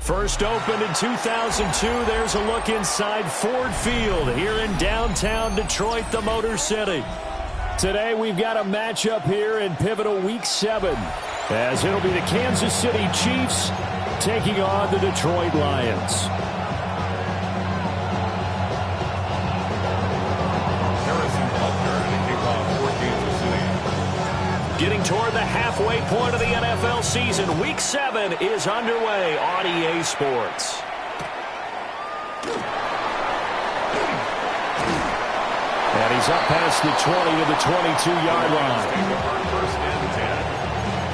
First opened in 2002, there's a look inside Ford Field here in downtown Detroit, the Motor City. Today we've got a matchup here in pivotal Week 7, as it'll be the Kansas City Chiefs taking on the Detroit Lions. Getting toward the halfway point of the NFL season, Week 7 is underway on EA Sports. And he's up past the 20 to the 22-yard line. First and 10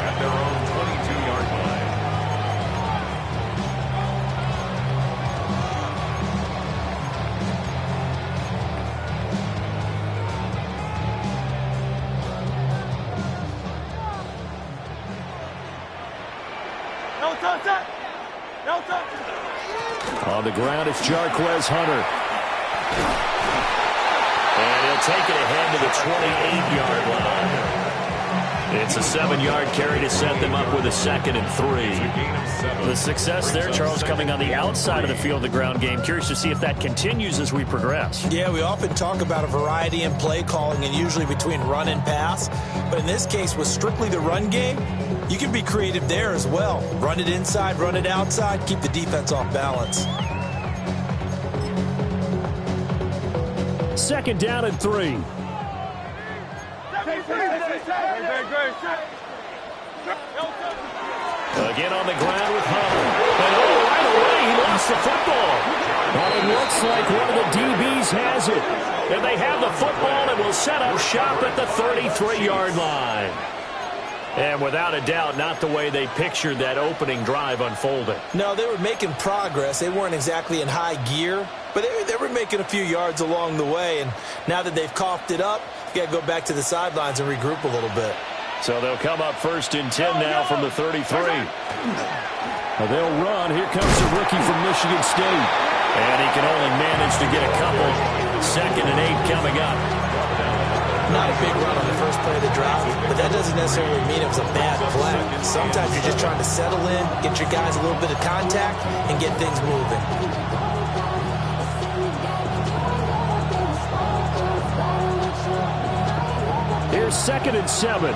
at their own 22-yard line. On the ground, it's Jarquez Hunter. And he'll take it ahead to the 28-yard line. It's a 7-yard carry to set them up with a 2nd and 3. The success there, Charles, coming on the outside of the field, the ground game. Curious to see if that continues as we progress. Yeah, we often talk about a variety in play calling and usually between run and pass. But in this case, with strictly the run game, you can be creative there as well. Run it inside, run it outside, keep the defense off balance. 2nd down and 3. Again on the ground with Hunter. And right away, he lost the football. But it looks like one of the DBs has it. And they have the football and will set up shop at the 33-yard line. And without a doubt, not the way they pictured that opening drive unfolding. No, they were making progress. They weren't exactly in high gear, but they were making a few yards along the way. And now that they've coughed it up, you got to go back to the sidelines and regroup a little bit. So they'll come up 1st and 10 now from the 33. They'll run. Here comes the rookie from Michigan State. And he can only manage to get a couple. 2nd and 8 coming up. Not a big run on the first play of the drive, but that doesn't necessarily mean it was a bad play. Sometimes you're just trying to settle in, get your guys a little bit of contact, and get things moving. Here's 2nd and 7.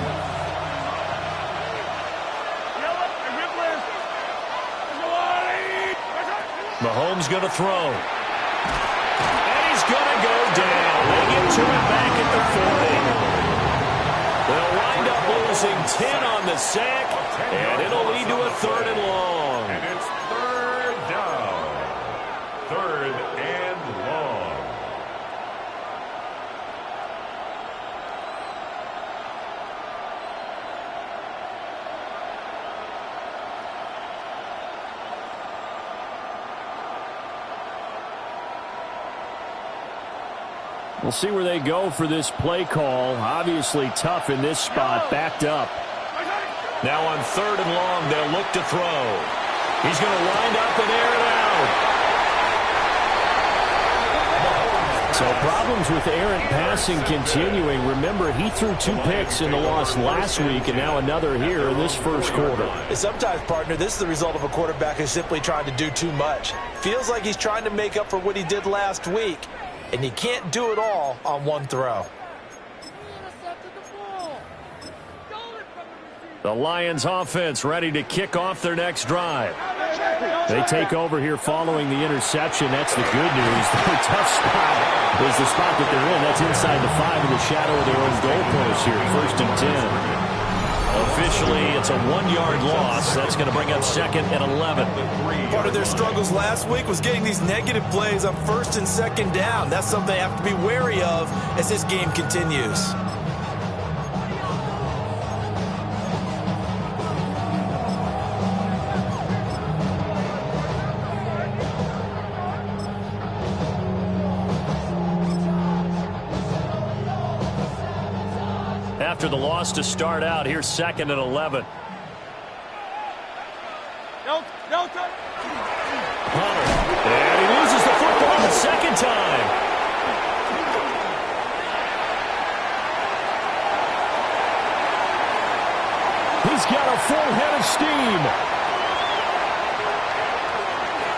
Mahomes going to throw. And he's going to go down. They get to him back at the 40. They'll wind up losing 10 on the sack, and it'll lead to a 3rd and long. And it's 3rd down. 3rd and long. We'll see where they go for this play call. Obviously tough in this spot, backed up. Now on 3rd and long, they'll look to throw. He's going to wind up and air it out. So problems with errant passing continuing. Remember, he threw 2 picks in the loss last week and now another here in this first quarter. And sometimes, partner, this is the result of a quarterback who's simply trying to do too much. Feels like he's trying to make up for what he did last week. And you can't do it all on one throw. The Lions offense ready to kick off their next drive. They take over here following the interception. That's the good news. Their tough spot is the spot that they're in. That's inside the 5 in the shadow of their own goalpost here. 1st and 10. Officially, it's a 1-yard loss. That's going to bring up 2nd and 11. Part of their struggles last week was getting these negative plays on 1st and 2nd down. That's something they have to be wary of as this game continues. after the loss to start out. Here's 2nd and 11. Hunter. And he loses the football the second time. He's got a full head of steam.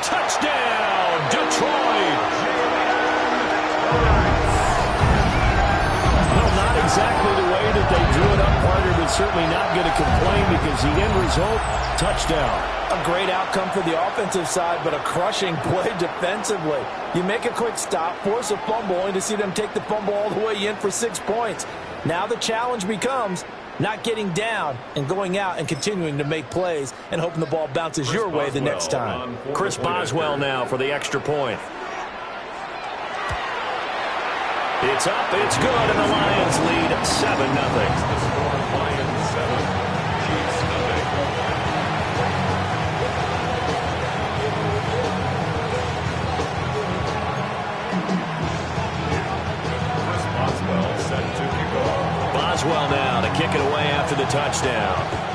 Touchdown, Detroit. Well, not exactly the way that they drew it up, partner, but certainly not going to complain because the end result, touchdown. A great outcome for the offensive side, but a crushing play defensively. You make a quick stop, force a fumble, only to see them take the fumble all the way in for 6 points. Now the challenge becomes not getting down and going out and continuing to make plays and hoping the ball bounces your way the next time. Chris Boswell now for the extra point. It's up, it's good, and the Lions lead 7-0. The score, Lions 7, Chiefs nothing. Chris Boswell set to kick off. Boswell now to kick it away after the touchdown.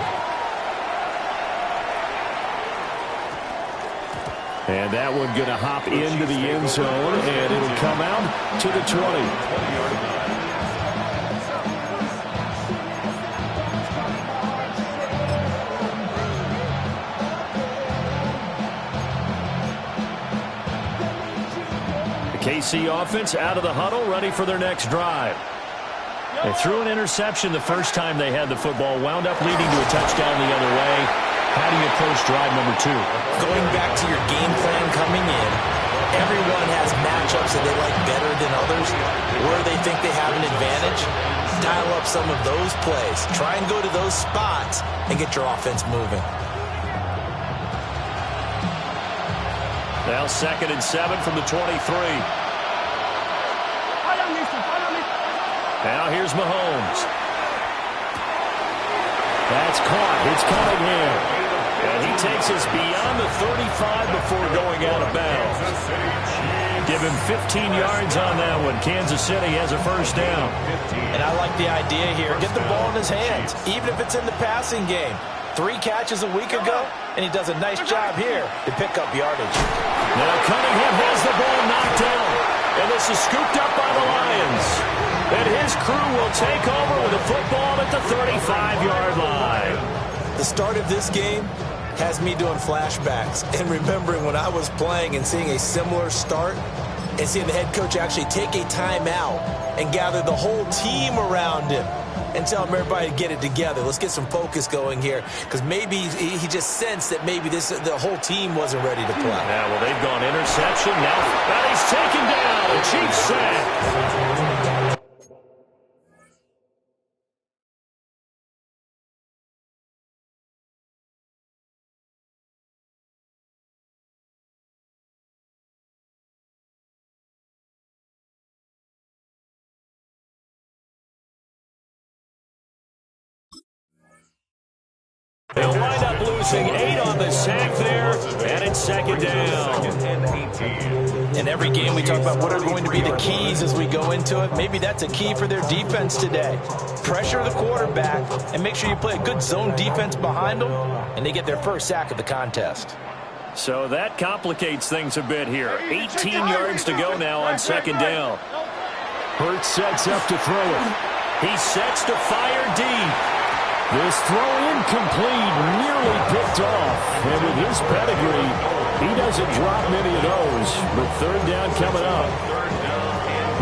And that one going to hop into the end zone, and it'll come out to the 20. 20-yard line. The KC offense out of the huddle, ready for their next drive. They threw an interception the first time they had the football, wound up leading to a touchdown the other way. How do you approach drive number 2? Going back to your game plan coming in, everyone has matchups that they like better than others. Where they think they have an advantage, dial up some of those plays. Try and go to those spots and get your offense moving. Now 2nd and 7 from the 23. Now here's Mahomes. That's caught. It's Cunningham. And he takes us beyond the 35 before going out of bounds. Give him 15 yards on that one. Kansas City has a first down. And I like the idea here. Get the ball in his hands, even if it's in the passing game. 3 catches a week ago, and he does a nice job here to pick up yardage. Now Cunningham has the ball knocked down. And this is scooped up by the Lions. And his crew will take over with a football at the 35-yard line. The start of this game has me doing flashbacks and remembering when I was playing and seeing a similar start and seeing the head coach actually take a timeout and gather the whole team around him and tell him everybody to get it together. Let's get some focus going here, because maybe he just sensed that maybe the whole team wasn't ready to play. Yeah, well, they've gone interception. Now he's taken down. Chiefs sack. They'll wind up losing 8 on the sack there, and it's 2nd down. In every game we talk about what are going to be the keys as we go into it. Maybe that's a key for their defense today. Pressure the quarterback and make sure you play a good zone defense behind them, and they get their first sack of the contest. So that complicates things a bit here. 18 yards to go now on 2nd down. Hurts sets up to throw it. He sets to fire deep. This throw incomplete, nearly picked off. And with his pedigree, he doesn't drop many of those. But 3rd down coming up.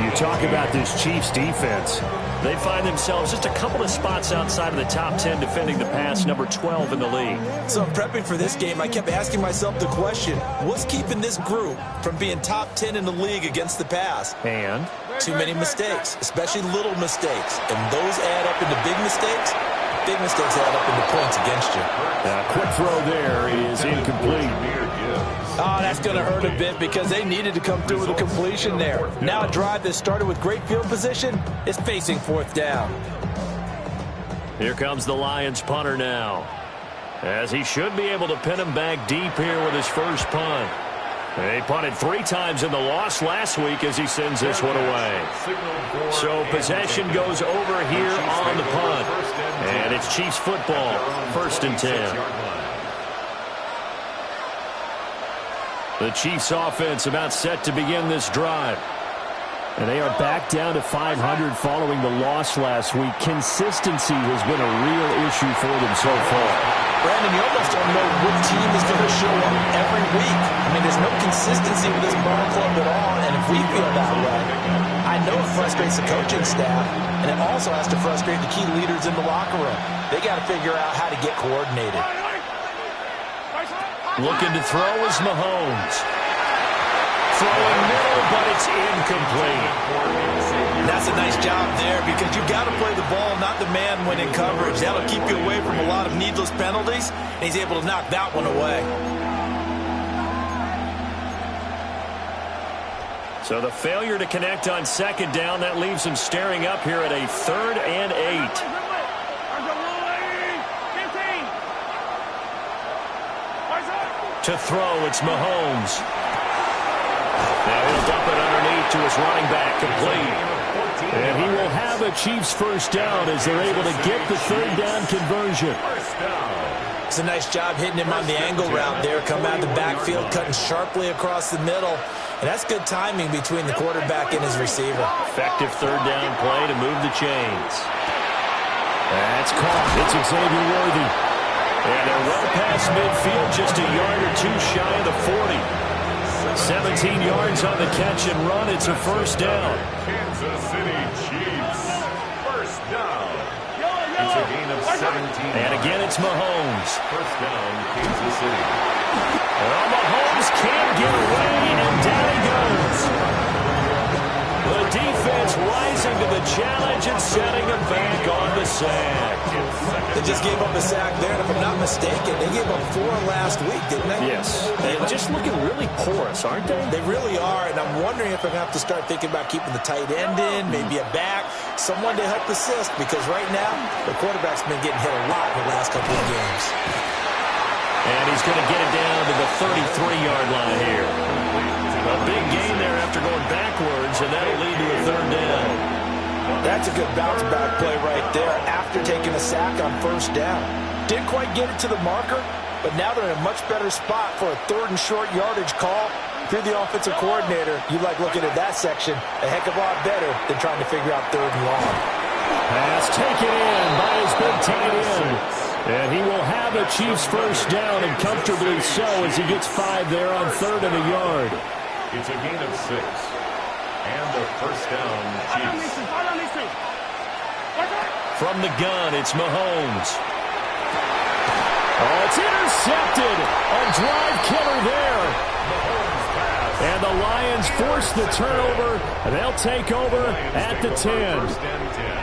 You talk about this Chiefs defense. They find themselves just a couple of spots outside of the top 10 defending the pass, number 12 in the league. So prepping for this game, I kept asking myself the question, what's keeping this group from being top 10 in the league against the pass? And? Too many mistakes, especially little mistakes. And those add up into big mistakes. Big mistakes add up into points against you. Quick throw there is incomplete. Oh, that's going to hurt a bit because they needed to come through with a completion there. Now a drive that started with great field position is facing 4th down. Here comes the Lions punter now, as he should be able to pin him back deep here with his first punt. They punted 3 times in the loss last week as he sends this one away. So possession goes over here on the punt. And it's Chiefs football, 1st and 10. The Chiefs offense about set to begin this drive. And they are back down to 500 following the loss last week. Consistency has been a real issue for them so far. Brandon, you almost don't know what team is going to show up every week. I mean, there's no consistency with this ball club at all, and if we feel that way, I know it frustrates the coaching staff, and it also has to frustrate the key leaders in the locker room. They got to figure out how to get coordinated. Looking to throw is Mahomes. Throwing middle, but it's incomplete. That's a nice job there because you've got to play the ball, not the man when in coverage. That'll keep you away from a lot of needless penalties, and he's able to knock that one away. So the failure to connect on 2nd down, that leaves him staring up here at a 3rd and 8. To throw, it's Mahomes. Now he'll dump it underneath to his running back, complete. And he will have a Chiefs 1st down as they're able to get the 3rd down conversion. It's a nice job hitting him on the angle route there. Come out of the backfield, cutting sharply across the middle. And that's good timing between the quarterback and his receiver. Effective 3rd down play to move the chains. That's caught. It's Xavier Worthy. And they're well past midfield, just a yard or 2 shy of the 40. 17 yards on the catch and run. It's a 1st down. Kansas City Chiefs. 1st down. It's a gain of 17. And again, it's Mahomes. 1st down, Kansas City. Well, Mahomes can't get away, and down he goes. The defense rising to the challenge and setting him back on the sack. They just gave up a sack there, and if I'm not mistaken, they gave up 4 last week, didn't they? Yes. They're just looking really porous, aren't they? They really are, and I'm wondering if I'm going to have to start thinking about keeping the tight end in, maybe a back, someone to help assist, because right now, the quarterback's been getting hit a lot in the last couple of games. And he's going to get it down to the 33-yard line here. A big gain there after going backwards, and that'll lead to a 3rd down. That's a good bounce-back play right there after taking a sack on 1st down. Didn't quite get it to the marker, but now they're in a much better spot for a 3rd and short yardage call. If you're the offensive coordinator, you like looking at that section a heck of a lot better than trying to figure out 3rd and long. Pass taken in by his big tight end. And he will have a Chiefs 1st down, and comfortably so as he gets 5 there on 3rd and a yard. It's a gain of 6. And the 1st down, Chiefs. From the gun, it's Mahomes. Oh, it's intercepted. A drive killer there. And the Lions force the turnover. They'll take over at the 10.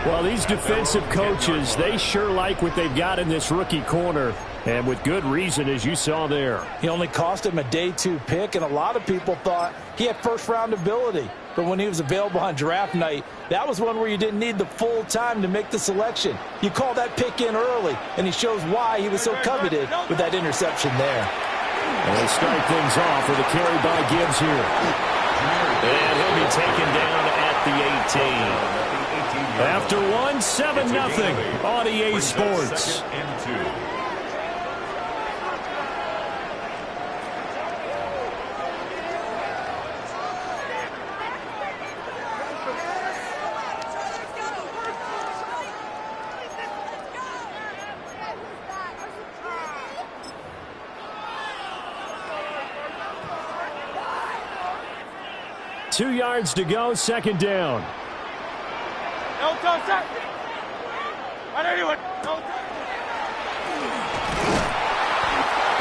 Well, these defensive coaches, they sure like what they've got in this rookie corner. And with good reason, as you saw there. He only cost him a day 2 pick, and a lot of people thought he had first-round ability. But when he was available on draft night, that was one where you didn't need the full time to make the selection. You call that pick in early, and he shows why he was so coveted with that interception there. And they start things off with a carry by Gibbs here. And he'll be taken down at the 18. After 7-0 on EA Sports. Two yards to go, 2nd down.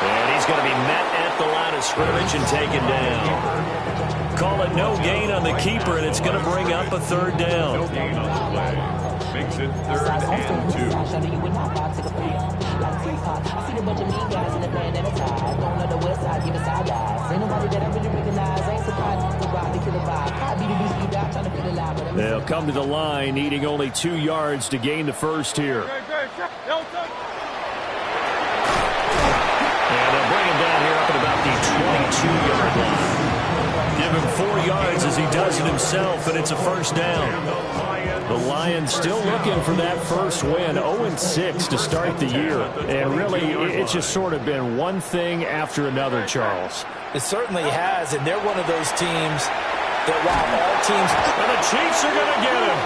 And he's going to be met at the line of scrimmage and taken down. Call it no gain on the keeper, and it's going to bring up a 3rd down. No gain on the play. Makes it 3rd and 2. They'll come to the line, needing only 2 yards to gain the 1st here. And they'll bring him down here up at about the 22-yard line. give him 4 yards as he does it himself, and it's a first down. The Lions still looking for that first win, 0-6 to start the year. And really, it's just sort of been one thing after another, Charles. It certainly has, and they're one of those teams that while all teams... And the Chiefs are going to get him.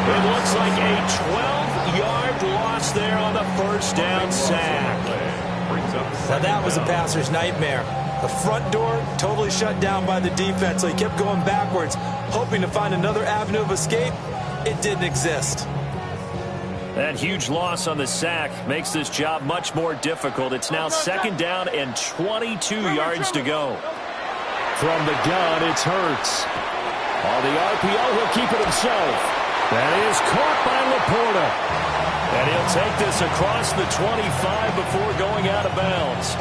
It looks like a 12-yard loss there on the first down sack. Now that was a passer's nightmare. The front door totally shut down by the defense, so he kept going backwards, hoping to find another avenue of escape. It didn't exist. That huge loss on the sack makes this job much more difficult. It's now second down and 22 yards to go. From the gun, it's Hurts. On the RPO, he'll keep it himself. That is caught by Laporta. And he'll take this across the 25 before going out of bounds.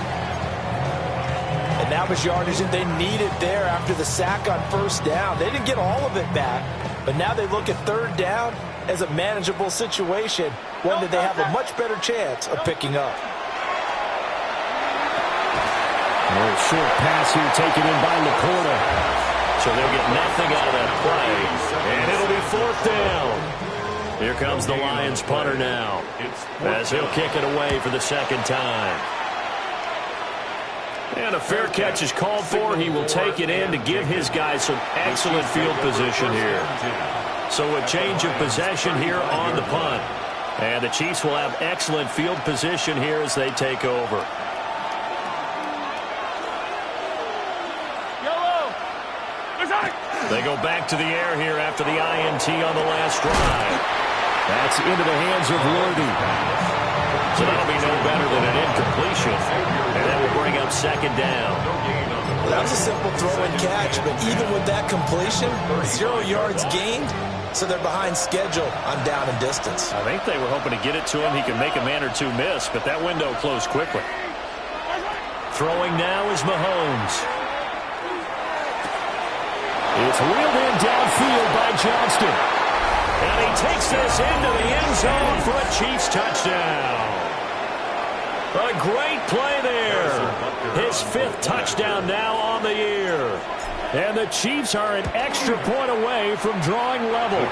And that was yardage that they needed there after the sack on first down. They didn't get all of it back, but now they look at third down as a manageable situation, one that they have a much better chance of picking up. A little short pass here taken in by Laporta. So they'll get nothing out of that play, and it'll be fourth down. Here comes the Lions punter now, as he'll kick it away for the second time. And a fair catch is called for. He will take it in to give his guys some excellent field position here. So a change of possession here on the punt. And the Chiefs will have excellent field position here as they take over. They go back to the air here after the INT on the last drive. That's into the hands of Worthy. So that'll be no better than an incompletion. And that will bring up second down. Well, that was a simple throw and catch, but even with that completion, 0 yards gained, so they're behind schedule on down and distance. I think they were hoping to get it to him. He could make a man or two miss, but that window closed quickly. Throwing now is Mahomes. It's wheeled in downfield by Johnston. And he takes this into the end zone for a Chiefs touchdown. A great play there. His 5th touchdown now on the year. And the Chiefs are an extra point away from drawing level.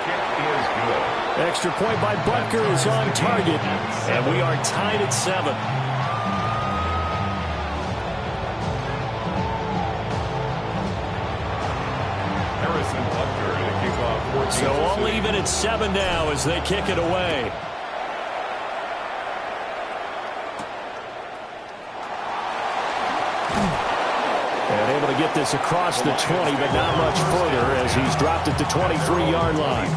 Extra point by Butker is on target. And we are tied at 7. So all even at 7 now as they kick it away. And able to get this across the 20, but not much further as he's dropped it to 23-yard line.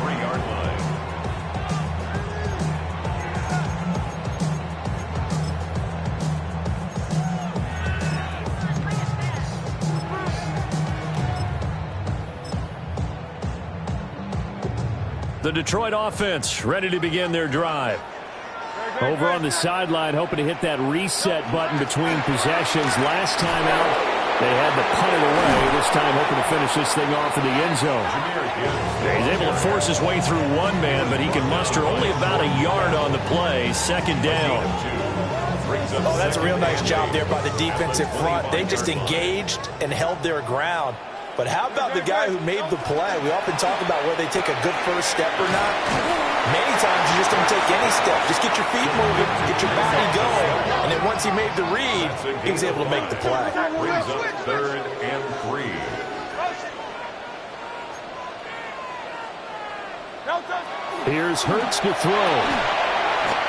The Detroit offense ready to begin their drive. Over on the sideline, hoping to hit that reset button between possessions. Last time out, they had to punt it away. This time, hoping to finish this thing off in the end zone. He's able to force his way through one man, but he can muster only about a yard on the play. Second down. Oh, that's a real nice job there by the defensive front. They just engaged and held their ground. But how about the guy who made the play? We often talk about whether they take a good first step or not. Many times you just don't take any step. Just get your feet moving, get your body going. And then once he made the read, he was able to make the play. Brings up 3rd and 3. Here's Hurts to throw.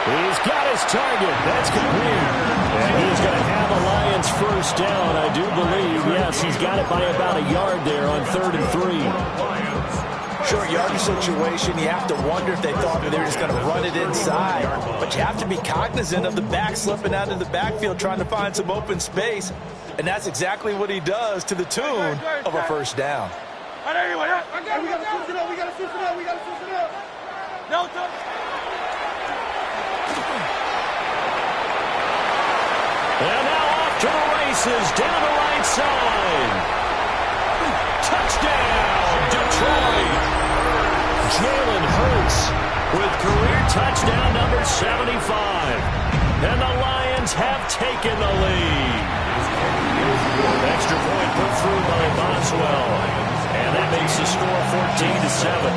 He's got his target. That's complete. And he's going to have a Lions first down, I do believe. Yes, he's got it by about a yard there on 3rd and 3. Short yardage situation, you have to wonder if they thought that they were just going to run it inside. But you have to be cognizant of the back slipping out of the backfield trying to find some open space. And that's exactly what he does to the tune of a first down. We got to switch it up. No touch. And now off to the races, down the right side. Touchdown, Detroit. Jalen Hurts with career touchdown number 75. And the Lions have taken the lead. Extra point put through by Boswell. And that makes the score 14-7.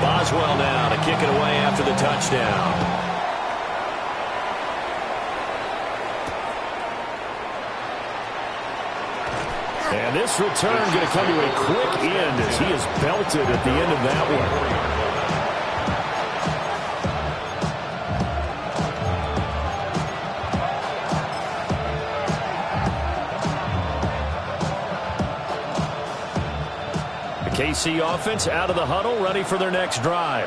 Boswell now to kick it away after the touchdown. And this return going to come to a quick end as he is belted at the end of that one. KC offense out of the huddle, ready for their next drive.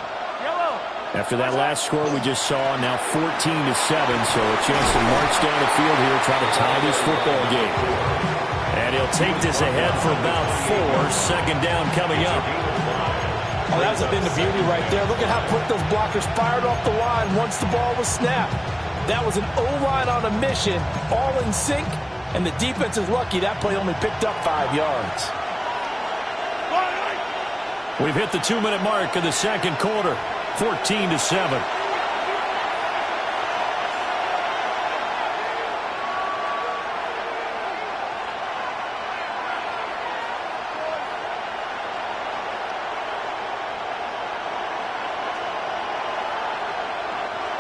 After that last score we just saw, now 14-7, so a chance to march down the field here, try to tie this football game. And he'll take this ahead for about 4. Second down coming up. Oh, that was been the beauty right there. Look at how quick those blockers fired off the line once the ball was snapped. That was an O-line on a mission, all in sync, and the defense is lucky that play only picked up 5 yards. We've hit the 2-minute mark of the second quarter, 14-7.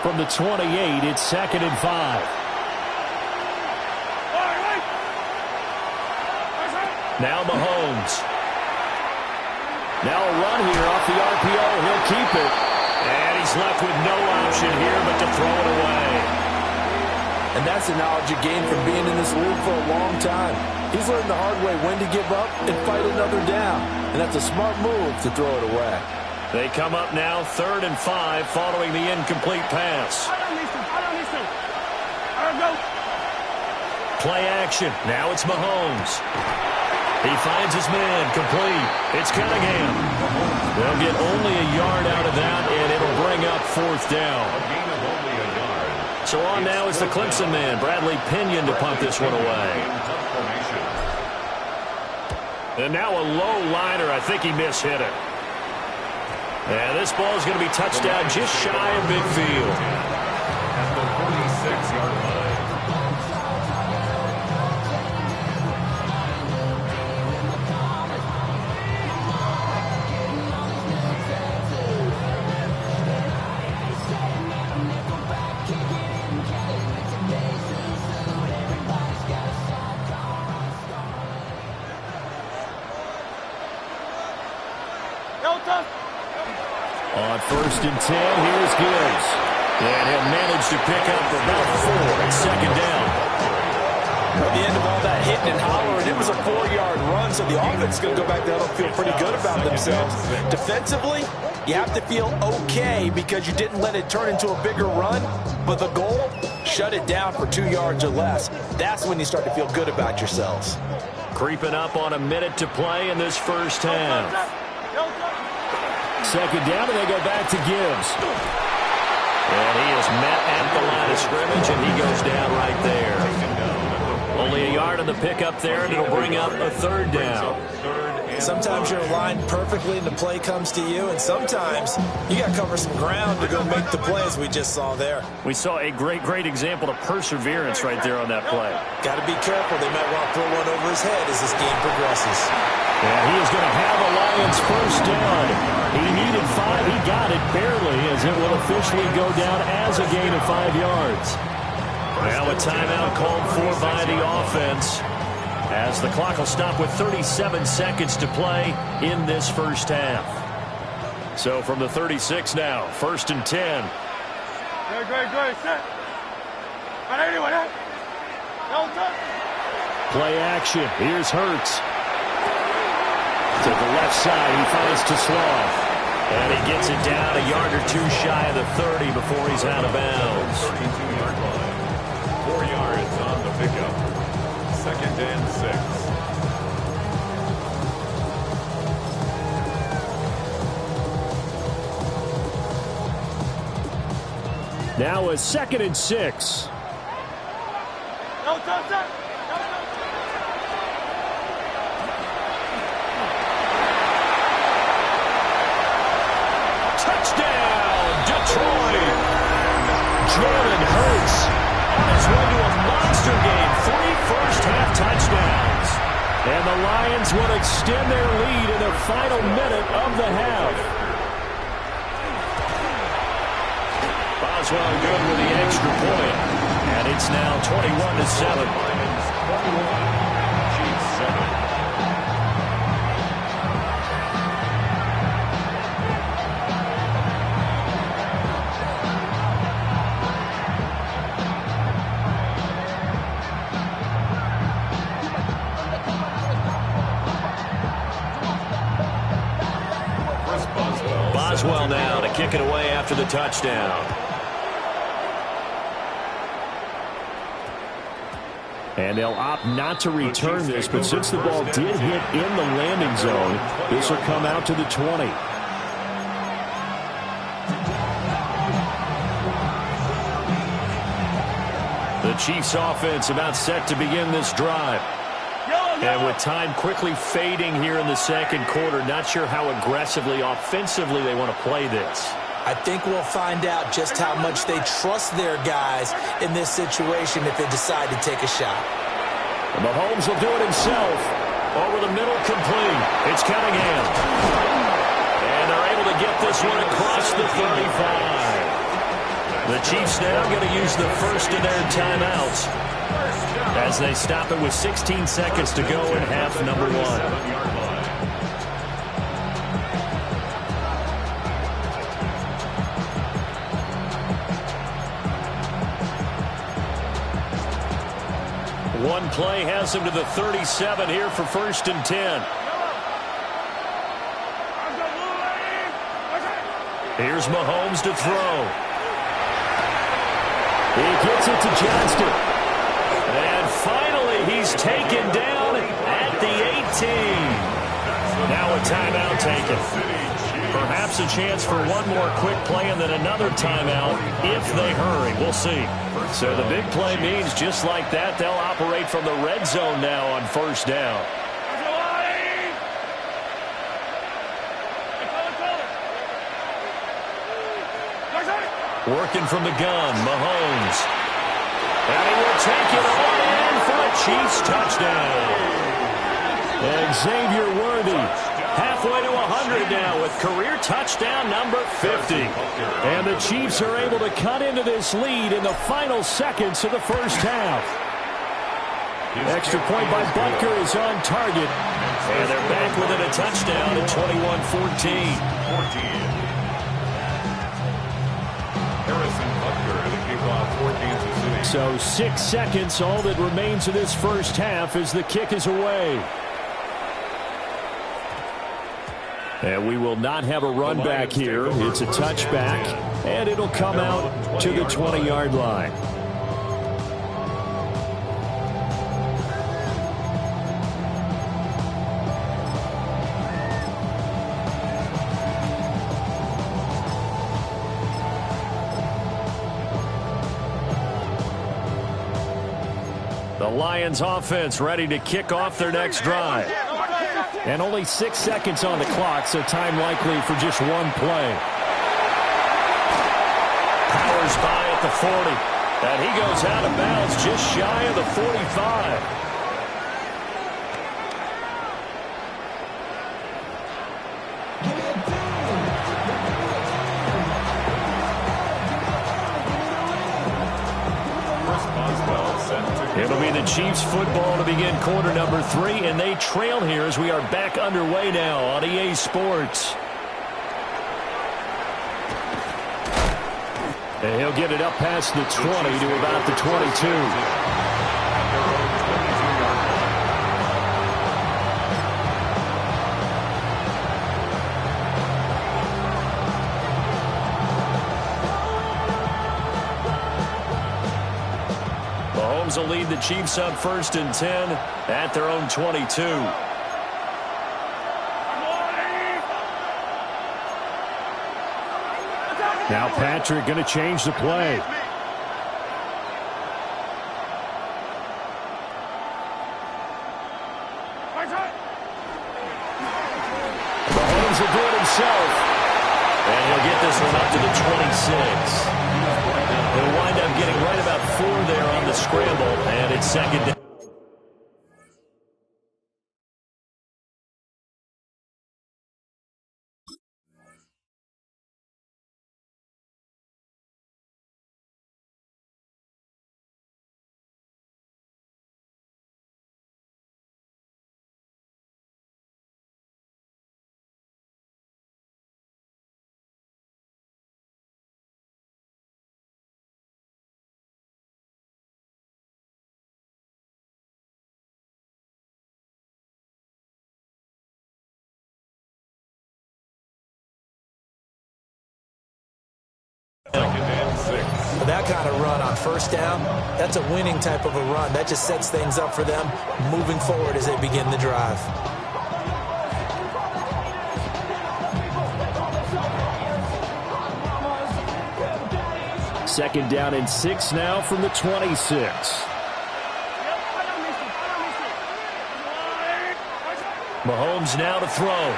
From the 28, it's 2nd and 5. Now Mahomes. Now a run here off the RPO. He'll keep it. And he's left with no option here but to throw it away. And that's the knowledge you gain from being in this league for a long time. He's learned the hard way when to give up and fight another down. And that's a smart move to throw it away. They come up now 3rd and 5 following the incomplete pass. Play action. Now it's Mahomes. He finds his man, complete. It's Cunningham. They'll get only a yard out of that, and it'll bring up 4th down. So on now is the Clemson man, Bradley Pinion, to punt this one away. And now a low liner. I think he mishit it. And this ball is going to be touched down just shy of midfield. At the 46-yard line. On 1st and 10, here's Gibbs. And he'll manage to pick up about 4 at 2nd down. At the end of all that hitting and hollering, it was a 4-yard run, so the offense is going to go back there and feel pretty good about themselves. Defensively, you have to feel okay because you didn't let it turn into a bigger run, but the goal, shut it down for 2 yards or less. That's when you start to feel good about yourselves. Creeping up on a minute to play in this first half. 2nd down, and they go back to Gibbs. And he is met at the line of scrimmage, and he goes down right there. Only a yard on the pickup there, and it'll bring up a 3rd down. Sometimes you're aligned perfectly and the play comes to you, and sometimes you got to cover some ground to go make the play, as we just saw there. We saw a great example of perseverance right there on that play. Got to be careful. They might want to throw one over his head as this game progresses. And he is going to have a Lions 1st down. He needed 5. He got it barely, as it will officially go down as a gain of 5 yards. Now a timeout called for by the offense, as the clock will stop with 37 seconds to play in this first half. So from the 36 now, 1st and 10. Great. Set. Play action. Here's Hurts. To the left side, he finds Tesla. And he gets it down a yard or 2 shy of the 30 before he's out of bounds. 32-yard line. 4 yards on the pickup. 2nd and 6. Now a 2nd and 6. Touchdown, Detroit! Jalen Hurts touchdowns. And the Lions will extend their lead in the final minute of the half. Boswell good with the extra point. And it's now 21-7. Lions 21, Chiefs 7. Boswell now to kick it away after the touchdown. And they'll opt not to return this, but since the ball did hit in the landing zone, this will come out to the 20. The Chiefs offense about set to begin this drive. And with time quickly fading here in the second quarter, not sure how aggressively, offensively they want to play this. I think we'll find out just how much they trust their guys in this situation if they decide to take a shot. And Mahomes will do it himself. Over the middle, complete. It's Cunningham. And they're able to get this one across the 35. The Chiefs now going to use the first of their timeouts as they stop it with 16 seconds to go in half number one. One play has him to the 37 here for 1st and 10. Here's Mahomes to throw. He gets it to Johnston. And finally, he's taken down at the 18. Now a timeout taken. Perhaps a chance for one more quick play and then another timeout if they hurry. We'll see. So the big play means just like that, they'll operate from the red zone now on 1st down. Working from the gun, Mahomes. And he will take it all in for a Chiefs touchdown. And Xavier Worthy halfway to 100 now with career touchdown number 50. And the Chiefs are able to cut into this lead in the final seconds of the first half. Extra point by Butker is on target. And they're back within a touchdown at 21-14. So 6 seconds, all that remains of this first half as the kick is away. And we will not have a run back here. It's a touchback, and it'll come out to the 20-yard line. The Lions offense ready to kick off their next drive. And only 6 seconds on the clock, so time likely for just one play. Powers by at the 40. And he goes out of bounds just shy of the 45. It'll be the Chiefs football to begin quarter number 3, and they trail here as we are back underway now on EA Sports. And he'll get it up past the 20 to about the 22. Will lead the Chiefs up 1st and 10 at their own 22. Now Patrick going to change the play. Mahomes will do it himself. And he'll get this one up to the 26. He'll wind up getting right about 4 there on the scramble, and it's 2nd down. 6. That kind of run on first down, that's a winning type of a run. That just sets things up for them moving forward as they begin the drive. Second down and 6 now from the 26. Mahomes now to throw.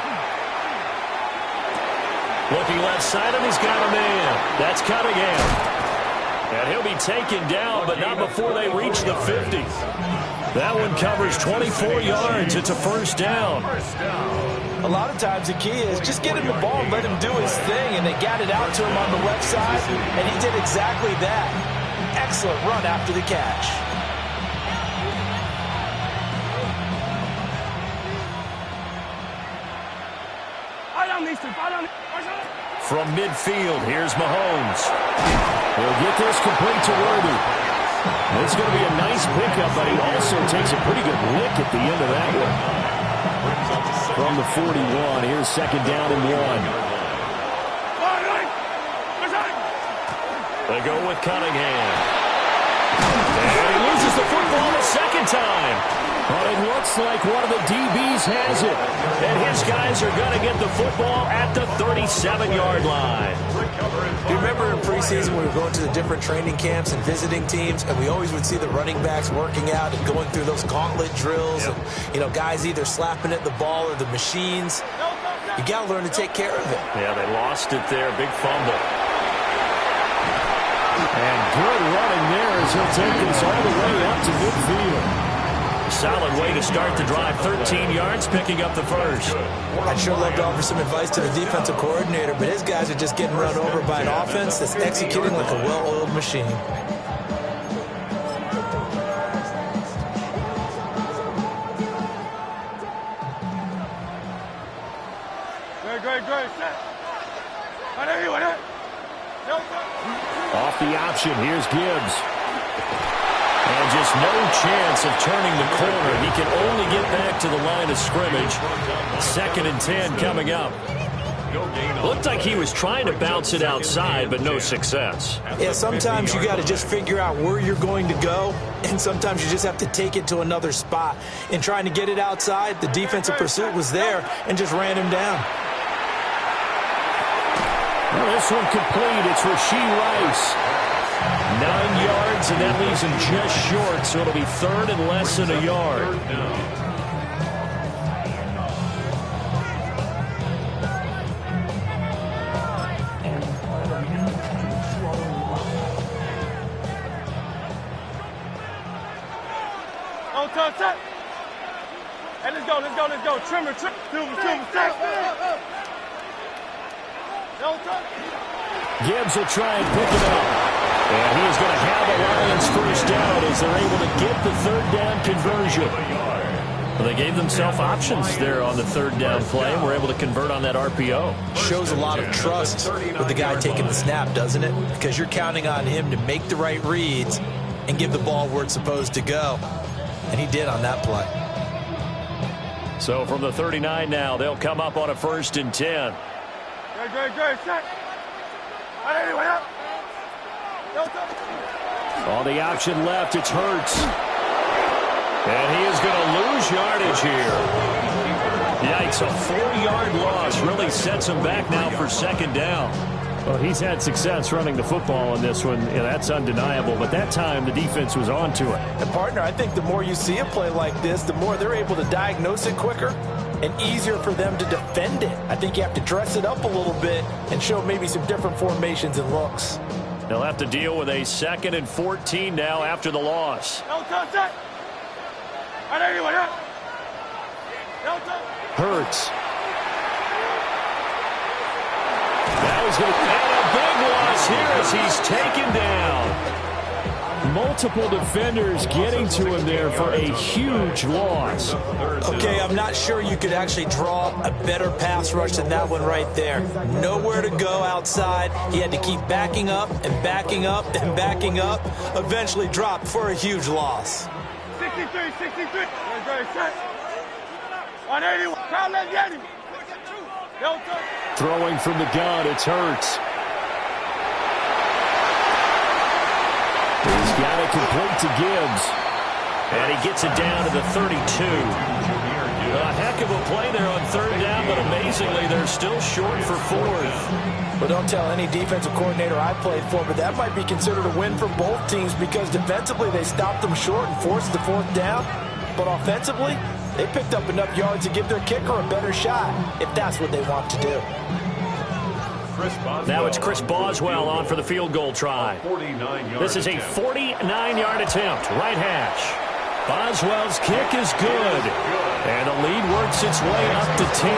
Looking left side, and he's got a man. That's Cunningham. And he'll be taken down, but not before they reach the 50. That one covers 24 yards. It's a first down. A lot of times the key is just get him the ball and let him do his thing, and they got it out to him on the left side, and he did exactly that. Excellent run after the catch. From midfield, here's Mahomes. He'll get this complete to Worthy. It's going to be a nice pickup, but he also takes a pretty good lick at the end of that one. From the 41, here's second down and 1. They go with Cunningham. And he loses the football a second time. But it looks like one of the DBs has it. And his guys are going to get the football at the 37-yard line. Do you remember in preseason we were going to the different training camps and visiting teams, and we always would see the running backs working out and going through those gauntlet drills, and, you know, guys either slapping at the ball or the machines. You got to learn to take care of it. Yeah, they lost it there. Big fumble. And good running there as he'll take this all the way up to midfield. Solid way to start the drive. 13 yards, picking up the first. I'd sure love to offer some advice to the defensive coordinator, but his guys are just getting run over by an offense that's executing like a well-oiled machine. Great. Off the option, here's Gibbs. And just no chance of turning the corner. He can only get back to the line of scrimmage. 2nd and 10 coming up. Looked like he was trying to bounce it outside, but no success. Yeah, sometimes you got to just figure out where you're going to go, and sometimes you just have to take it to another spot. In trying to get it outside, the defensive pursuit was there and just ran him down. Well, this one complete. It's Rashee Rice. 9 yards, and that leaves him just short, so it'll be 3rd and less than a yard. Don't touch that. Hey, let's go. Trimmer. Don't touch. Gibbs will try and pick it up. And he is going to have the Lions first down as they're able to get the 3rd down conversion. Well, they gave themselves options there on the 3rd down play and were able to convert on that RPO. Shows a lot of trust with the guy taking the snap, doesn't it? Because you're counting on him to make the right reads and give the ball where it's supposed to go. And he did on that play. So from the 39 now, they'll come up on a 1st and 10. Great. Set. Anyway, up. On the option left, it's Hurts. And he is going to lose yardage here. Yikes, a 4-yard loss really sets him back now for 2nd down. Well, he's had success running the football in this one. Yeah, that's undeniable. But that time, the defense was on to it. And, partner, I think the more you see a play like this, the more they're able to diagnose it quicker and easier for them to defend it. I think you have to dress it up a little bit and show maybe some different formations and looks. They'll have to deal with a 2nd and 14 now after the loss. Don't touch that. Anyway, up. Don't touch. Hurts. That was going to be a big loss here as he's taken down. Multiple defenders getting to him there for a huge loss. Okay, I'm not sure you could actually draw a better pass rush than that one right there. Nowhere to go outside. He had to keep backing up and backing up and backing up. Eventually dropped for a huge loss. 63. Great. Set. 180. Crowd, let's get him. Throwing from the gun, it's Hurts. Got it complete to Gibbs. And he gets it down to the 32. A heck of a play there on third down, but amazingly, they're still short for fourth. Well, don't tell any defensive coordinator I played for, but that might be considered a win for both teams because defensively they stopped them short and forced the fourth down. But offensively, they picked up enough yards to give their kicker a better shot, if that's what they want to do. Now it's Chris Boswell on for the field goal try. This is a 49-yard attempt, right hash. Boswell's kick is good. And the lead works its way up to 10,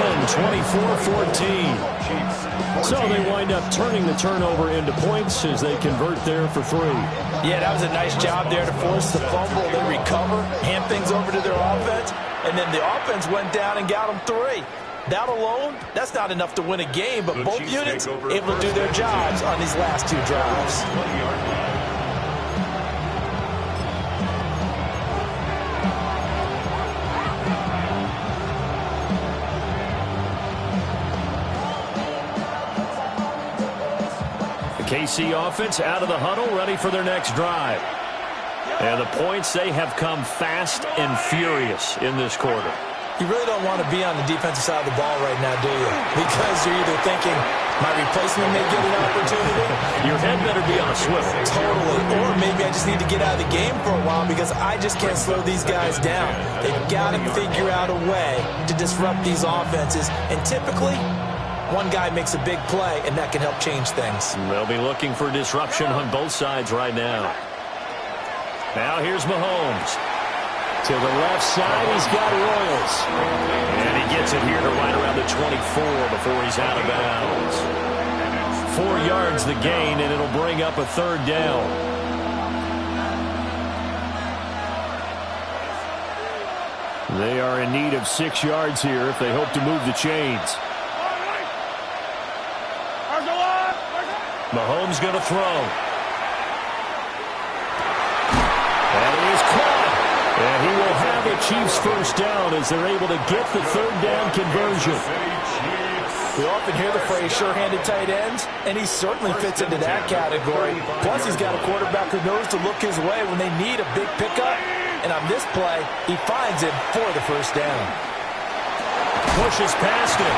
24-14. So they wind up turning the turnover into points as they convert there for 3. Yeah, that was a nice job there to force the fumble. They recover, hand things over to their offense, and then the offense went down and got them 3. That alone, that's not enough to win a game, but both units able to do their jobs on these last 2 drives. KC offense out of the huddle, ready for their next drive. And the points, they have come fast and furious in this quarter. You really don't want to be on the defensive side of the ball right now, do you? Because you're either thinking, my replacement may get an opportunity. Your head better be on a swivel. Totally. Or maybe I just need to get out of the game for a while because I just can't slow these guys down. They've got to figure out a way to disrupt these offenses. And typically, one guy makes a big play, and that can help change things. They'll be looking for disruption on both sides right now. Now here's Mahomes. To the left side, he's got Royals. And he gets it here to right around the 24 before he's out of bounds. 4 yards the gain, and it'll bring up a third down. They are in need of 6 yards here if they hope to move the chains. Mahomes going to throw. And he is caught. And he will have a Chiefs first down as they're able to get the third down conversion. We often hear the phrase sure-handed tight ends, and he certainly fits into that category. Plus, he's got a quarterback who knows to look his way when they need a big pickup. And on this play, he finds it for the first down. Pushes past him.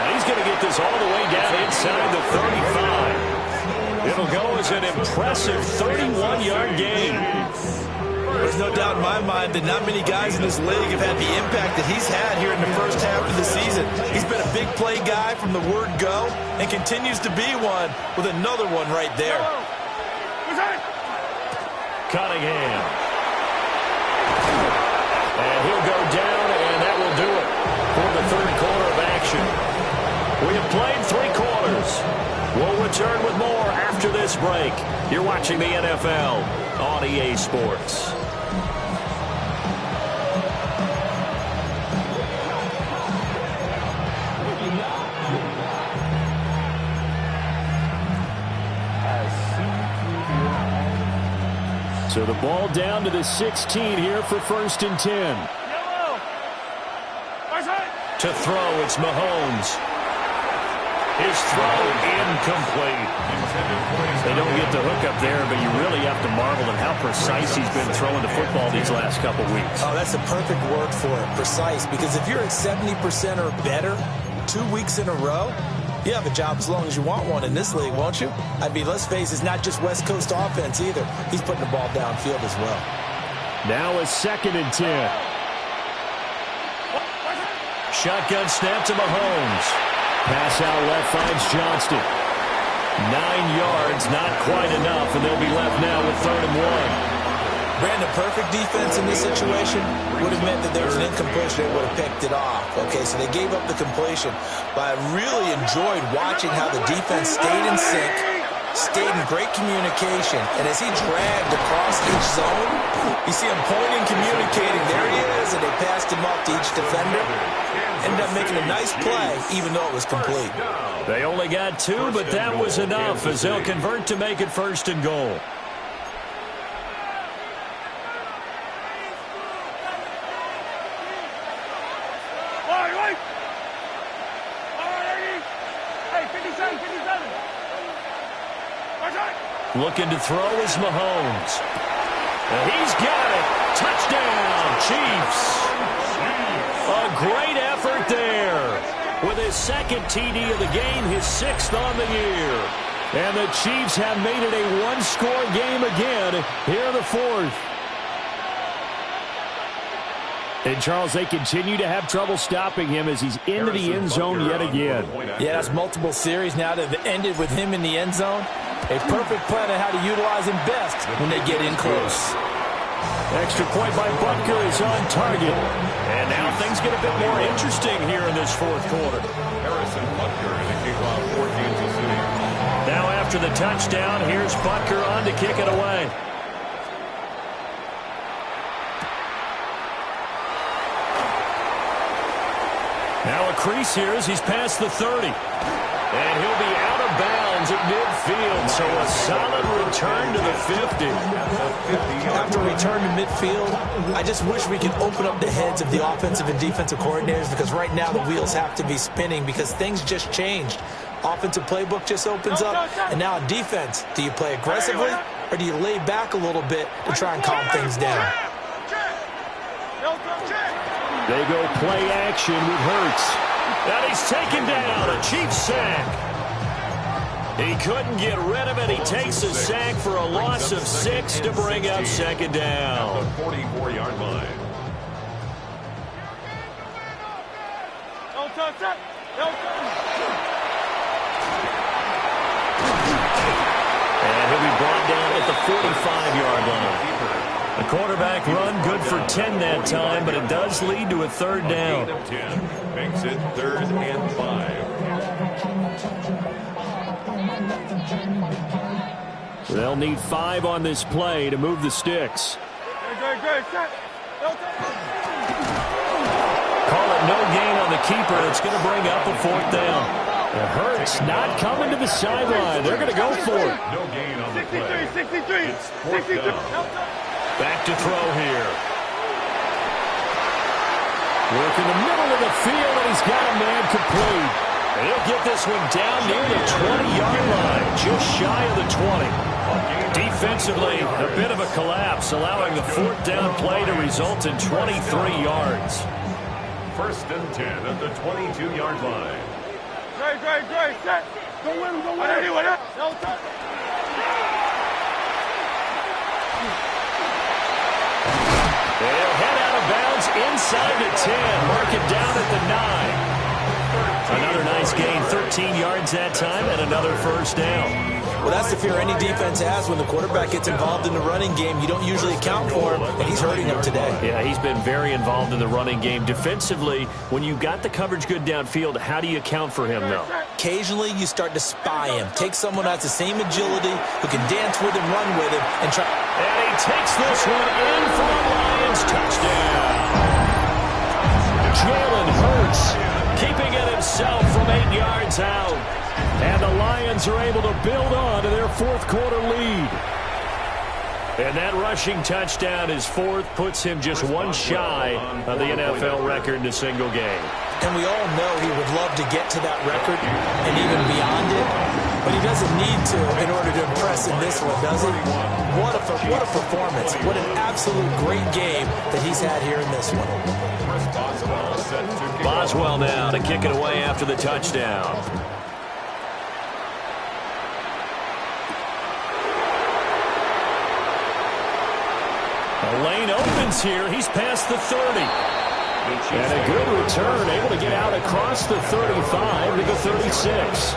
And he's going to get this all the way down inside the 35. It'll go as an impressive 31-yard gain. There's no doubt in my mind that not many guys in this league have had the impact that he's had here in the first half of the season. He's been a big play guy from the word go and continues to be one with another one right there. Cunningham. And he'll go down, and that will do it for the third quarter of action. We have played 3 quarters. We'll return with more after this break. You're watching the NFL on EA Sports. So the ball down to the 16 here for 1st and 10. To throw, it's Mahomes. His throw incomplete. They don't get the hook up there, but you really have to marvel at how precise he's been throwing the football these last couple weeks. Oh, that's a perfect word for it, precise, because if you're at 70% or better 2 weeks in a row, you have a job as long as you want one in this league, won't you? I mean, let's face it, it's not just West Coast offense either. He's putting the ball downfield as well. Now it's 2nd and 10. Shotgun snap to Mahomes. Pass out left finds Johnston. 9 yards, not quite enough, and they'll be left now with 3rd and 1. Brandon, perfect defense in this situation would have meant that there was an incompletion. They would have picked it off. Okay, so they gave up the completion. But I really enjoyed watching how the defense stayed in sync, stayed in great communication. And as he dragged across each zone, you see him pointing, communicating. There he is, and they passed him up to each defender. Ended up making a nice play, even though it was complete. They only got 2, but that was enough as they'll convert to make it 1st and goal. Looking to throw is Mahomes. And he's got it. Touchdown, Chiefs. A great effort there. With his second TD of the game, his 6th on the year. And the Chiefs have made it a one-score game again here in the 4th. And, Charles, they continue to have trouble stopping him as he's into the end zone yet again. Yeah, that's multiple series now that have ended with him in the end zone. A perfect plan on how to utilize him best when they get in close. Extra point by Butker is on target. And now things get a bit more interesting here in this 4th quarter. Harrison Butker in a kickoff for Kansas City. Now after the touchdown, here's Butker on to kick it away. Now a crease here as he's past the 30. And he'll be out of bounds at midfield, so a solid return to the 50. After return to midfield, I just wish we could open up the heads of the offensive and defensive coordinators, because right now the wheels have to be spinning because things just changed. Offensive playbook just opens up, and now in defense, do you play aggressively or do you lay back a little bit to try and calm things down? They go play action with Hurts. And he's taken down, a Chiefs sack. He couldn't get rid of it. He takes a sack for a loss of 6 to bring up 2nd down. At the 44-yard line. And he'll be brought down at the 45-yard line. The quarterback run good for 10 that time, but it does lead to a 3rd down. 10 makes it 3rd and 5. They'll need 5 on this play to move the sticks. Call it no gain on the keeper. It's going to bring up a 4th down. It hurts not coming to the sideline. They're going to go for it. No gain on the play. 63. It's 4th down. Back to throw here. Work in the middle of the field, and he's got a man complete. And he'll get this one down near the 20-yard line, just shy of the 20. Defensively, a bit of a collapse, allowing the 4th down play to result in 23 yards. 1st and 10 at the 22-yard line. Great. Set. Go win him. They'll head out of bounds inside the 10. Mark it down at the 9. Another nice gain, 13 yards that time, and another 1st down. Well, that's the fear any defense has when the quarterback gets involved in the running game. You don't usually account for him, and he's hurting them today. Yeah, he's been very involved in the running game. Defensively, when you got the coverage good downfield, how do you account for him, though? Occasionally, you start to spy him. Take someone that's the same agility, who can dance with him, run with him, and try. And he takes this one in for a Lions touchdown. Jalen Hurts keeping it himself from 8 yards out. And the Lions are able to build on to their 4th quarter lead. And that rushing touchdown, his 4th, puts him just one shy of the NFL record in a single game. And we all know he would love to get to that record and even beyond it, but he doesn't need to in order to impress in this one, does he? What a performance. What an absolute great game that he's had here in this one. Boswell now to kick it away after the touchdown. The lane opens here. He's past the 30. And a good return, able to get out across the 35 to the 36.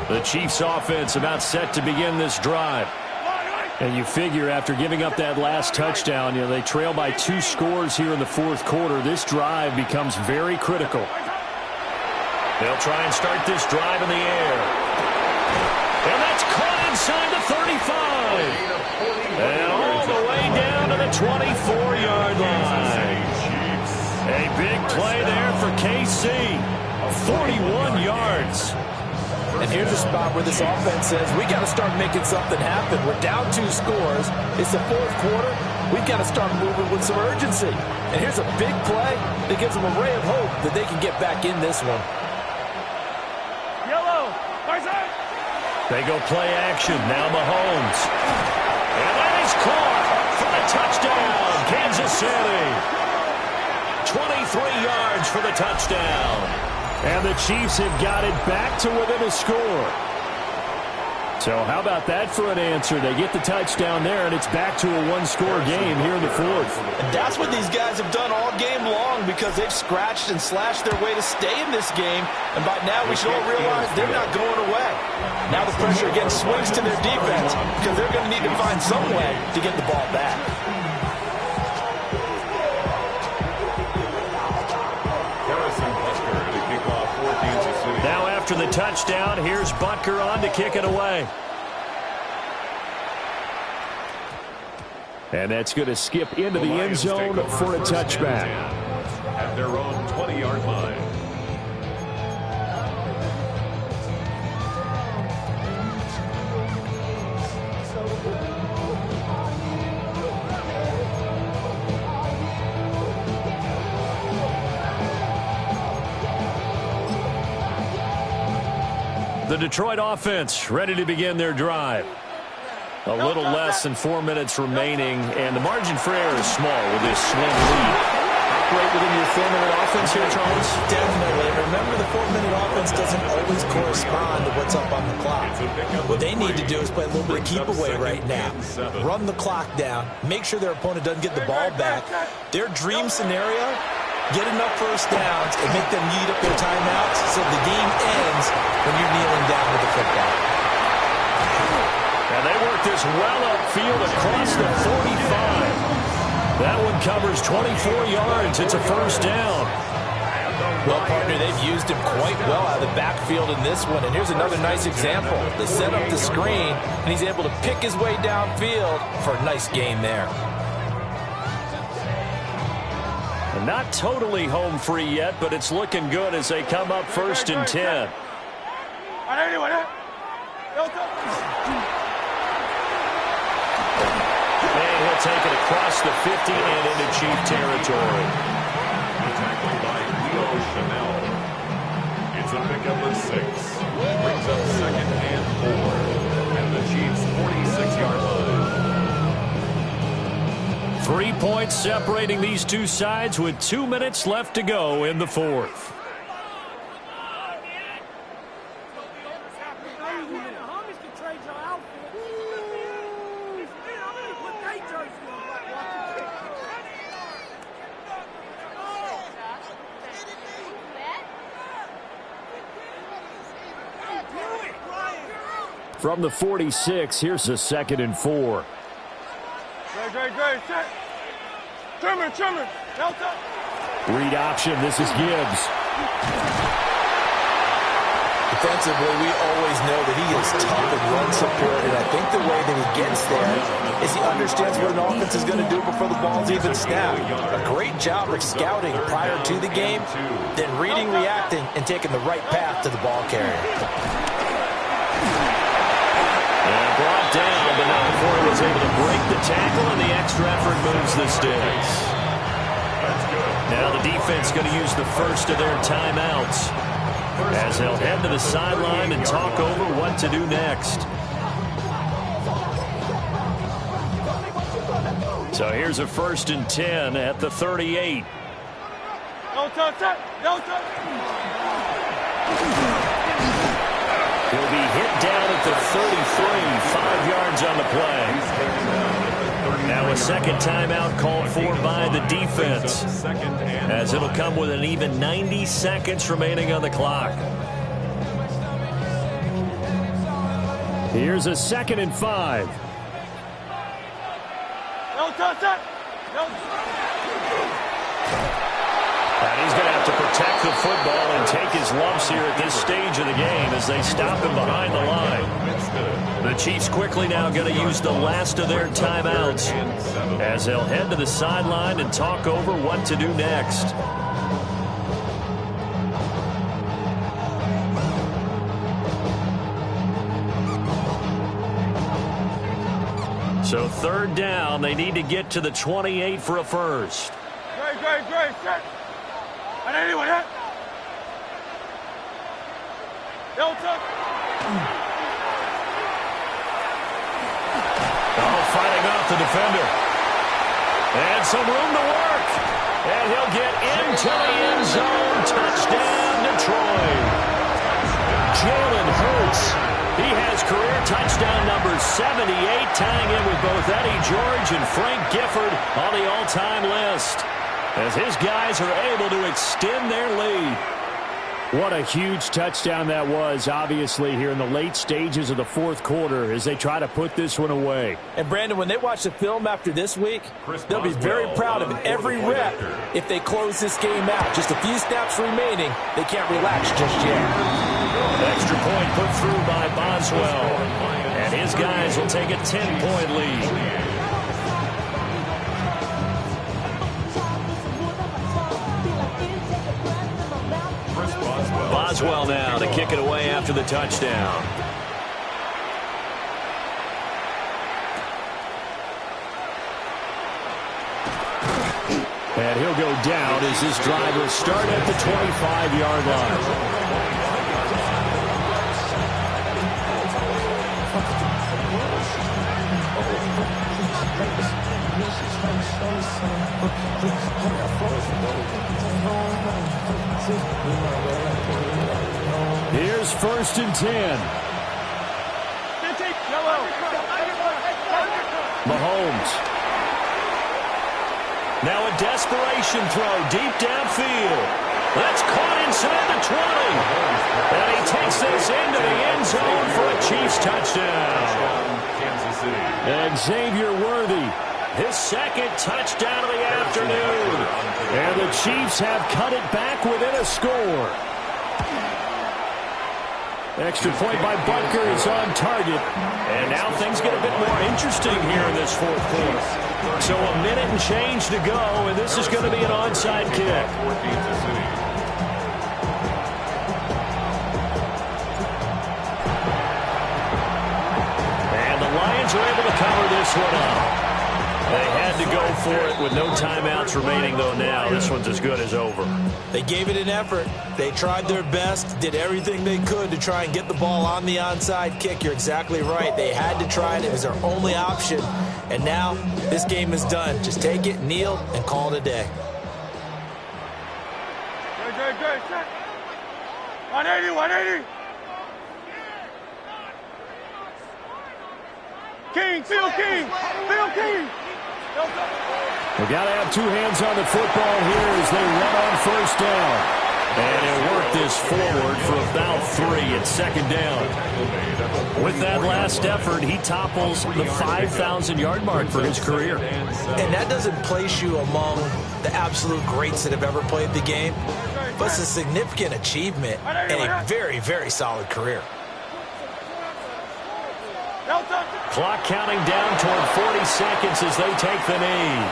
The Chiefs offense about set to begin this drive. And you figure after giving up that last touchdown, they trail by 2 scores here in the 4th quarter. This drive becomes very critical. They'll try and start this drive in the air. And that's caught inside the 35. And all the way down to the 24-yard line. A big play there for KC. 41 yards. And here's a spot where this offense says, we got to start making something happen. We're down 2 scores. It's the 4th quarter. We've got to start moving with some urgency. And here's a big play that gives them a ray of hope that they can get back in this one. Yellow. Tarzan. They go play action. Now Mahomes. And that is caught for the touchdown. Kansas City. 23 yards for the touchdown. And the Chiefs have got it back to within a score. So how about that for an answer? They get the touchdown there, and it's back to a 1-score game here in the 4th. And that's what these guys have done all game long because they've scratched and slashed their way to stay in this game. And by now we should all realize they're not going away. Now the pressure again swings to their defense because they're going to need to find some way to get the ball back. Now after the touchdown, here's Butker on to kick it away. And that's going to skip into the end zone for a touchback. At their own 20-yard line. The Detroit offense ready to begin their drive. A little less than 4 minutes remaining, and the margin for error is small with this slim lead. Operate within your 4-minute offense here, Charles? Definitely. Remember, the 4-minute offense doesn't always correspond to what's up on the clock. What they need to do is play a little bit of keep away right now. Run the clock down. Make sure their opponent doesn't get the ball back. Their dream scenario, get enough first downs and make them eat up their timeouts so the game ends when you're kneeling down with the football. And they work this well upfield across the 45. That one covers 24 yards. It's a first down. Well, partner, they've used him quite well out of the backfield in this one. And here's another nice example. They set up the screen, and he's able to pick his way downfield for a nice gain there. And not totally home free yet, but it's looking good as they come up 1st and 10. And he'll take it across the 50 and into Chief territory. Tackled by Leo Chanel. It's a pickup of 6. Brings up 2nd and 4. And the Chiefs' 46-yard line. 3 points separating these two sides with 2 minutes left to go in the 4th. From the 46, here's a 2nd and 4. Great. Trimmer. Delta. Read option. This is Gibbs. Defensively, we always know that he is tough in run support, and I think the way that he gets there is he understands what an offense is going to do before the ball's even snapped. A great job of scouting prior to the game, then reading, reacting, and taking the right path to the ball carrier. And brought down, but not before he was able to break the tackle, and the extra effort moves the sticks. Now the defense going to use the first of their timeouts as they'll head to the sideline and talk over what to do next. So here's a 1st and 10 at the 38. He'll be hit down at the 33, 5 yards on the play. Now a second timeout called for by the defense, as it'll come with an even 90 seconds remaining on the clock. Here's a 2nd and 5. And he's going to have to protect the football and take his lumps here at this stage of the game as they stop him behind the line. The Chiefs quickly now going to use the last of their timeouts as they'll head to the sideline and talk over what to do next. So third down, they need to get to the 28 for a first. Great, set. On 81, hit. Delta. Oh, fighting off the defender. And some room to work. And he'll get into the end zone. Touchdown, Detroit. Jalen Hurts. He has career touchdown number 78, tying in with both Eddie George and Frank Gifford on the all-time list, as his guys are able to extend their lead. What a huge touchdown that was, obviously, here in the late stages of the fourth quarter as they try to put this one away. And, Brandon, when they watch the film after this week, they'll be very proud of every rep if they close this game out. Just a few snaps remaining. They can't relax just yet. Extra point put through by Boswell. And his guys will take a 10-point lead. Boswell now to kick it away after the touchdown. And he'll go down as this drive will start at the 25-yard line. Here's 1st and 10. Mahomes. Now a desperation throw deep downfield. That's caught inside the 20. And he takes this into the end zone for a Chiefs touchdown. Kansas City. And Xavier Worthy, His second touchdown of the afternoon. and the Chiefs have cut it back within a score. Extra point by Butker is on target. And now things get a bit more interesting here in this fourth quarter. So a minute and change to go, and this is going to be an onside kick. For Kansas City. And the Lions are able to cover this one up. They had to go for it with no timeouts remaining, though. Now this one's as good as over. They gave it an effort. They tried their best, did everything they could to try and get the ball on the onside kick. You're exactly right. They had to try it. It was their only option. And now this game is done. Just take it, kneel, and call it a day. Great, set. 180. King. We got to have two hands on the football here as they run on 1st down. And he'll work this forward for about 3 at 2nd down. With that last effort, he topples the 5,000-yard mark for his career. And that doesn't place you among the absolute greats that have ever played the game, but it's a significant achievement and a very, very solid career. Clock counting down toward 40 seconds as they take the knee.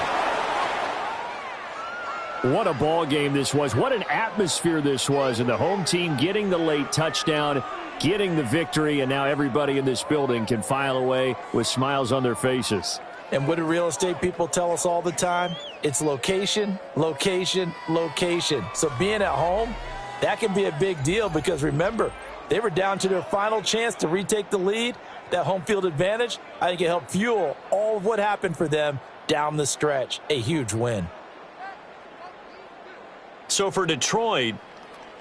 What a ball game this was. What an atmosphere this was. And the home team getting the late touchdown, getting the victory, and now everybody in this building can file away with smiles on their faces. And what do real estate people tell us all the time? It's location, location, location. So being at home, that can be a big deal because, remember, they were down to their final chance to retake the lead. That home field advantage, I think it helped fuel all of what happened for them down the stretch. A huge win. So for Detroit,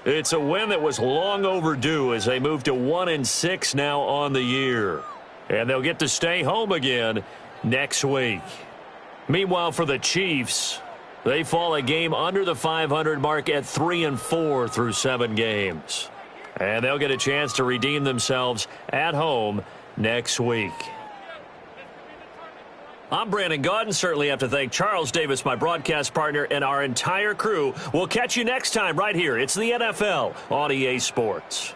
it's a win that was long overdue as they move to 1-6 now on the year. And they'll get to stay home again next week. Meanwhile, for the Chiefs, they fall a game under the 500 mark at 3-4 through 7 games. And they'll get a chance to redeem themselves at home next week. I'm Brandon Gaudin. Certainly have to thank Charles Davis, my broadcast partner, and our entire crew. We'll catch you next time right here. It's the NFL on EA Sports.